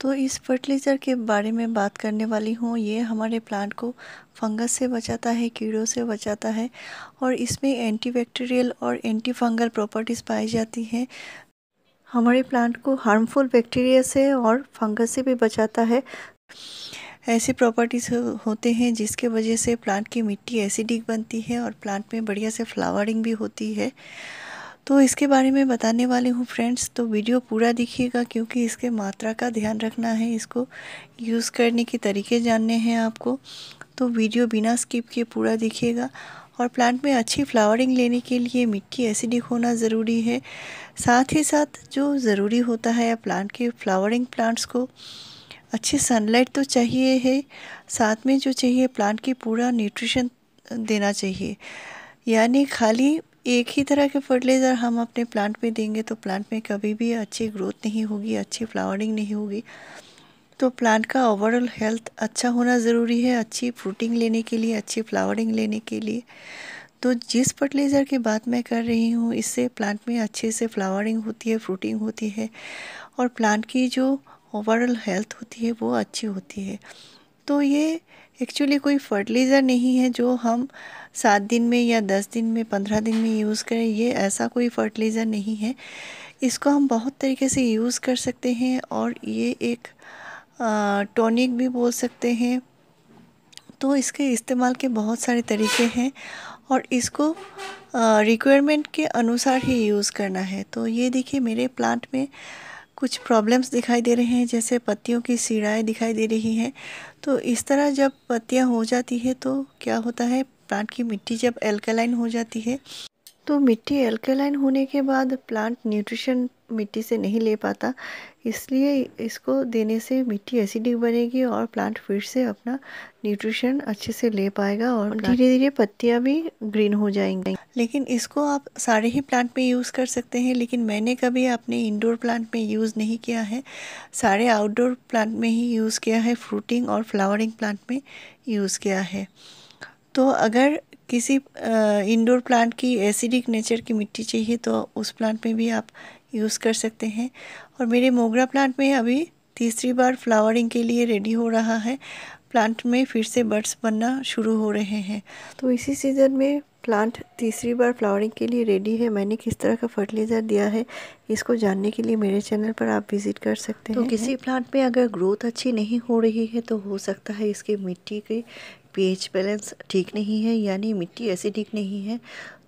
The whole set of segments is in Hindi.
तो इस फर्टिलाइज़र के बारे में बात करने वाली हूँ। ये हमारे प्लांट को फंगस से बचाता है, कीड़ों से बचाता है और इसमें एंटीबैक्टीरियल और एंटी फंगल प्रॉपर्टीज़ पाई जाती हैं। हमारे प्लांट को हार्मफुल बैक्टीरिया से और फंगस से भी बचाता है। ऐसी प्रॉपर्टीज़ होते हैं जिसके वजह से प्लांट की मिट्टी एसिडिक बनती है और प्लांट में बढ़िया से फ्लावरिंग भी होती है। तो इसके बारे में बताने वाली हूँ फ्रेंड्स, तो वीडियो पूरा देखिएगा क्योंकि इसके मात्रा का ध्यान रखना है, इसको यूज़ करने के तरीके जानने हैं आपको। तो वीडियो बिना स्किप किए पूरा देखिएगा। और प्लांट में अच्छी फ्लावरिंग लेने के लिए मिट्टी एसिडिक होना ज़रूरी है। साथ ही साथ जो ज़रूरी होता है प्लांट के फ्लावरिंग प्लांट्स को अच्छी सनलाइट तो चाहिए है, साथ में जो चाहिए प्लांट की पूरा न्यूट्रिशन देना चाहिए। यानी खाली एक ही तरह के फर्टिलाइज़र हम अपने प्लांट में देंगे तो प्लांट में कभी भी अच्छी ग्रोथ नहीं होगी, अच्छी फ्लावरिंग नहीं होगी। तो प्लांट का ओवरऑल हेल्थ अच्छा होना ज़रूरी है, अच्छी फ्रूटिंग लेने के लिए, अच्छी फ्लावरिंग लेने के लिए। तो जिस फर्टिलाइज़र की बात मैं कर रही हूँ, इससे प्लांट में अच्छे से फ्लावरिंग होती है, फ्रूटिंग होती है और प्लांट की जो ओवरऑल हेल्थ होती है वो अच्छी होती है। तो ये एक्चुअली कोई फर्टिलाइज़र नहीं है जो हम 7 दिन में या 10 दिन में 15 दिन में यूज़ करें। ये ऐसा कोई फर्टिलाइज़र नहीं है। इसको हम बहुत तरीके से यूज़ कर सकते हैं और ये एक टॉनिक भी बोल सकते हैं। तो इसके इस्तेमाल के बहुत सारे तरीके हैं और इसको रिक्वायरमेंट के अनुसार ही यूज़ करना है। तो ये देखिए मेरे प्लांट में कुछ प्रॉब्लम्स दिखाई दे रहे हैं, जैसे पत्तियों की सीढ़ाएँ दिखाई दे रही हैं। तो इस तरह जब पत्तियां हो जाती है तो क्या होता है, प्लांट की मिट्टी जब एल्कलाइन हो जाती है तो मिट्टी एल्कलाइन होने के बाद प्लांट न्यूट्रिशन मिट्टी से नहीं ले पाता, इसलिए इसको देने से मिट्टी एसिडिक बनेगी और प्लांट फिर से अपना न्यूट्रिशन अच्छे से ले पाएगा और धीरे धीरे पत्तियां भी ग्रीन हो जाएंगी। लेकिन इसको आप सारे ही प्लांट में यूज़ कर सकते हैं, लेकिन मैंने कभी अपने इंडोर प्लांट में यूज़ नहीं किया है, सारे आउटडोर प्लांट में ही यूज़ किया है, फ्रूटिंग और फ्लावरिंग प्लांट में यूज़ किया है। तो अगर किसी इंडोर प्लांट की एसिडिक नेचर की मिट्टी चाहिए तो उस प्लांट में भी आप यूज़ कर सकते हैं। और मेरे मोगरा प्लांट में अभी तीसरी बार फ्लावरिंग के लिए रेडी हो रहा है, प्लांट में फिर से बड्स बनना शुरू हो रहे हैं। तो इसी सीज़न में प्लांट तीसरी बार फ्लावरिंग के लिए रेडी है। मैंने किस तरह का फर्टिलाइज़र दिया है इसको जानने के लिए मेरे चैनल पर आप विज़िट कर सकते हैं। तो किसी प्लांट में अगर ग्रोथ अच्छी नहीं हो रही है तो हो सकता है इसकी मिट्टी के पीएच बैलेंस ठीक नहीं है, यानी मिट्टी एसिडिक नहीं है।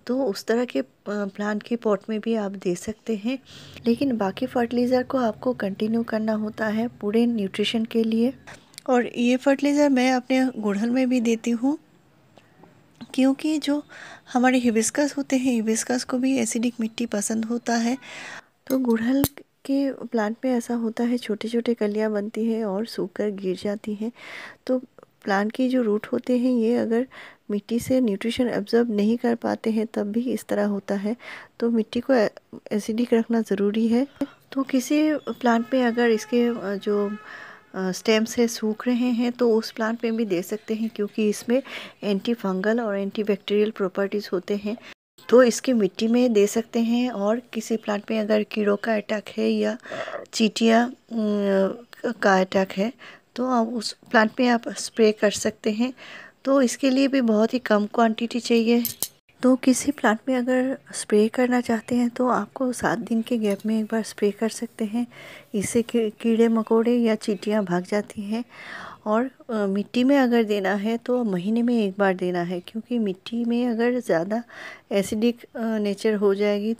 तो उस तरह के प्लांट के पॉट में भी आप दे सकते हैं, लेकिन बाकी फर्टिलाइज़र को आपको कंटिन्यू करना होता है पूरे न्यूट्रिशन के लिए। और ये फर्टिलाइज़र मैं अपने गुड़हल में भी देती हूँ क्योंकि जो हमारे हिबिस्कस होते हैं, हिबिस्कस को भी एसिडिक मिट्टी पसंद होता है। तो गुड़हल के प्लांट में ऐसा होता है, छोटे छोटे कलियाँ बनती है और सूखकर गिर जाती हैं। तो प्लांट की जो रूट होते हैं ये अगर मिट्टी से न्यूट्रिशन एब्जॉर्ब नहीं कर पाते हैं तब भी इस तरह होता है। तो मिट्टी को एसिडिक रखना ज़रूरी है। तो किसी प्लांट में अगर इसके जो स्टेम्स है सूख रहे हैं तो उस प्लांट में भी दे सकते हैं, क्योंकि इसमें एंटी फंगल और एंटी बैक्टीरियल प्रॉपर्टीज़ होते हैं, तो इसकी मिट्टी में दे सकते हैं। और किसी प्लांट में अगर कीड़ों का अटैक है या चींटियाँ का अटैक है तो आप उस प्लांट में आप स्प्रे कर सकते हैं। तो इसके लिए भी बहुत ही कम क्वांटिटी चाहिए। तो किसी प्लांट में अगर स्प्रे करना चाहते हैं तो आपको 7 दिन के गैप में एक बार स्प्रे कर सकते हैं, इससे कीड़े मकोड़े या चींटियाँ भाग जाती हैं। और मिट्टी में अगर देना है तो महीने में एक बार देना है, क्योंकि मिट्टी में अगर ज़्यादा एसिडिक नेचर हो जाएगी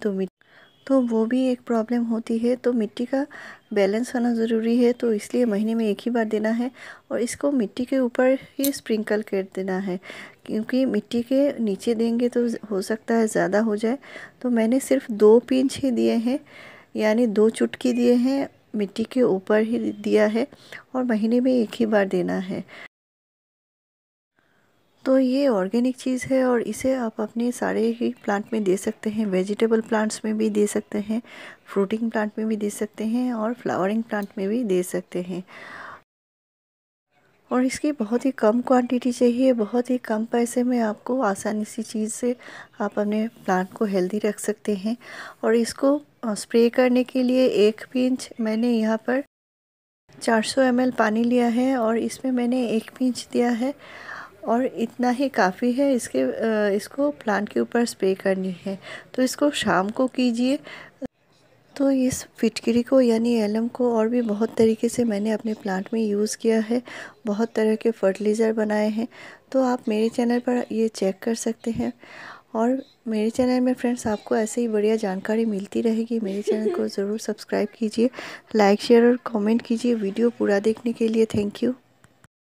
तो वो भी एक प्रॉब्लम होती है। तो मिट्टी का बैलेंस होना ज़रूरी है, तो इसलिए महीने में एक ही बार देना है और इसको मिट्टी के ऊपर ही स्प्रिंकल कर देना है, क्योंकि मिट्टी के नीचे देंगे तो हो सकता है ज़्यादा हो जाए। तो मैंने सिर्फ 2 पिंच ही दिए हैं, यानी 2 चुटकी दिए हैं, मिट्टी के ऊपर ही दिया है और महीने में एक ही बार देना है। तो ये ऑर्गेनिक चीज़ है और इसे आप अपने सारे ही प्लांट में दे सकते हैं, वेजिटेबल प्लांट्स में भी दे सकते हैं, फ्रूटिंग प्लांट में भी दे सकते हैं और फ्लावरिंग प्लांट में भी दे सकते हैं। और इसकी बहुत ही कम क्वांटिटी चाहिए, बहुत ही कम पैसे में आपको आसानी सी चीज़ से आप अपने प्लांट को हेल्दी रख सकते हैं। और इसको स्प्रे करने के लिए 1 पिंच मैंने यहाँ पर 400 ml पानी लिया है और इसमें मैंने 1 पिंच दिया है और इतना ही काफ़ी है। इसको प्लांट के ऊपर स्प्रे करनी है, तो इसको शाम को कीजिए। तो इस फिटकरी को यानी एलम को और भी बहुत तरीके से मैंने अपने प्लांट में यूज़ किया है, बहुत तरह के फर्टिलाइज़र बनाए हैं। तो आप मेरे चैनल पर ये चेक कर सकते हैं। और मेरे चैनल में फ्रेंड्स आपको ऐसे ही बढ़िया जानकारी मिलती रहेगी। मेरे चैनल को ज़रूर सब्सक्राइब कीजिए, लाइक शेयर और कमेंट कीजिए। वीडियो पूरा देखने के लिए थैंक यू।